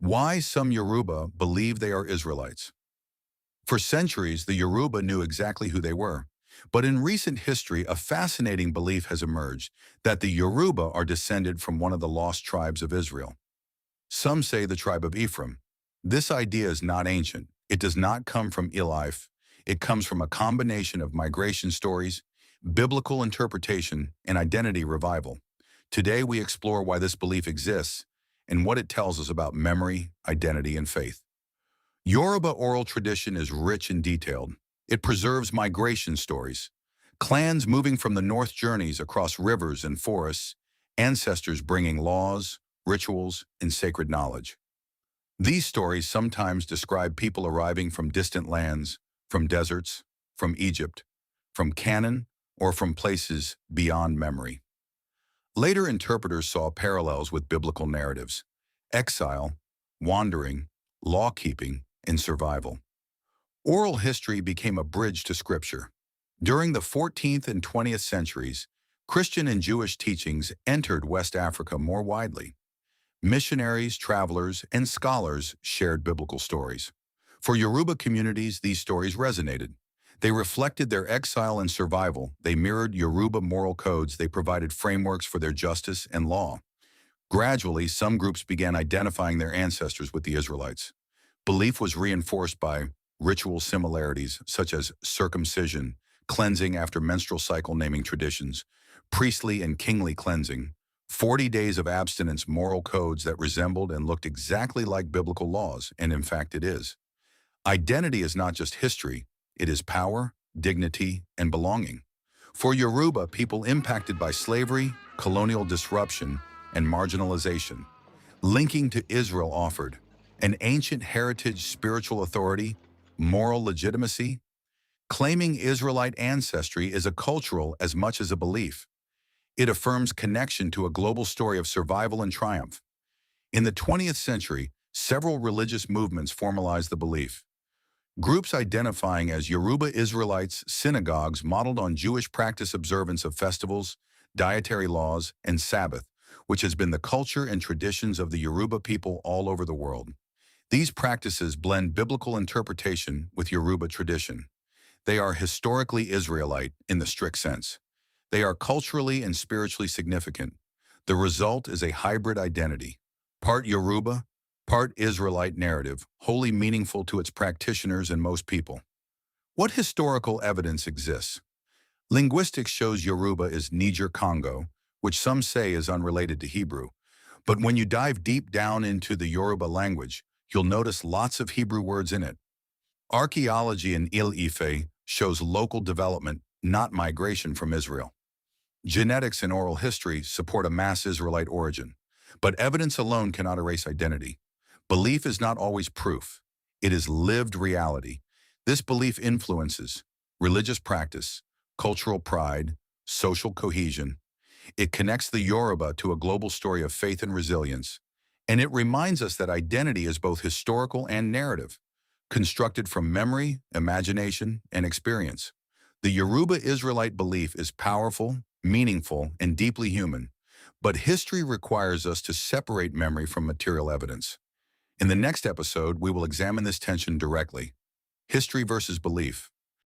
Why some Yoruba believe they are Israelites. For centuries, the Yoruba knew exactly who they were. But in recent history, a fascinating belief has emerged that the Yoruba are descended from one of the lost tribes of Israel. Some say the tribe of Ephraim. This idea is not ancient. It does not come from Ile-Ife. It comes from a combination of migration stories, biblical interpretation, and identity revival. Today, we explore why this belief exists and what it tells us about memory, identity, and faith. Yoruba oral tradition is rich and detailed. It preserves migration stories, clans moving from the north journeys across rivers and forests, ancestors bringing laws, rituals, and sacred knowledge. These stories sometimes describe people arriving from distant lands, from deserts, from Egypt, from Canaan, or from places beyond memory. Later interpreters saw parallels with biblical narratives: exile, wandering, law-keeping, and survival. Oral history became a bridge to Scripture. During the 14th and 20th centuries, Christian and Jewish teachings entered West Africa more widely. Missionaries, travelers, and scholars shared biblical stories. For Yoruba communities, these stories resonated. They reflected their exile and survival. They mirrored Yoruba moral codes. They provided frameworks for their justice and law. Gradually, some groups began identifying their ancestors with the Israelites. Belief was reinforced by ritual similarities, such as circumcision, cleansing after menstrual cycle naming traditions, priestly and kingly cleansing, 40 days of abstinence moral codes that resembled and looked exactly like biblical laws, and in fact it is. Identity is not just history, it is power, dignity, and belonging. For Yoruba, people impacted by slavery, colonial disruption, and marginalization, linking to Israel offered an ancient heritage, spiritual authority, moral legitimacy. Claiming Israelite ancestry is a cultural as much as a belief. It affirms connection to a global story of survival and triumph. In the 20th century, several religious movements formalized the belief. Groups identifying as Yoruba Israelites, synagogues modeled on Jewish practice observance of festivals, dietary laws, and Sabbath, which has been the culture and traditions of the Yoruba people all over the world. These practices blend biblical interpretation with Yoruba tradition. They are historically Israelite in the strict sense. They are culturally and spiritually significant. The result is a hybrid identity, part Yoruba, part Israelite narrative, wholly meaningful to its practitioners and most people. What historical evidence exists? Linguistics shows Yoruba is Niger-Congo, which some say is unrelated to Hebrew. But when you dive deep down into the Yoruba language, you'll notice lots of Hebrew words in it. Archaeology in Ile-Ife shows local development, not migration from Israel. Genetics and oral history support a mass Israelite origin, but evidence alone cannot erase identity. Belief is not always proof. It is lived reality. This belief influences religious practice, cultural pride, social cohesion. It connects the Yoruba to a global story of faith and resilience, and it reminds us that identity is both historical and narrative, constructed from memory, imagination, and experience. The Yoruba Israelite belief is powerful, meaningful, and deeply human, but history requires us to separate memory from material evidence. In the next episode, we will examine this tension directly. History versus belief.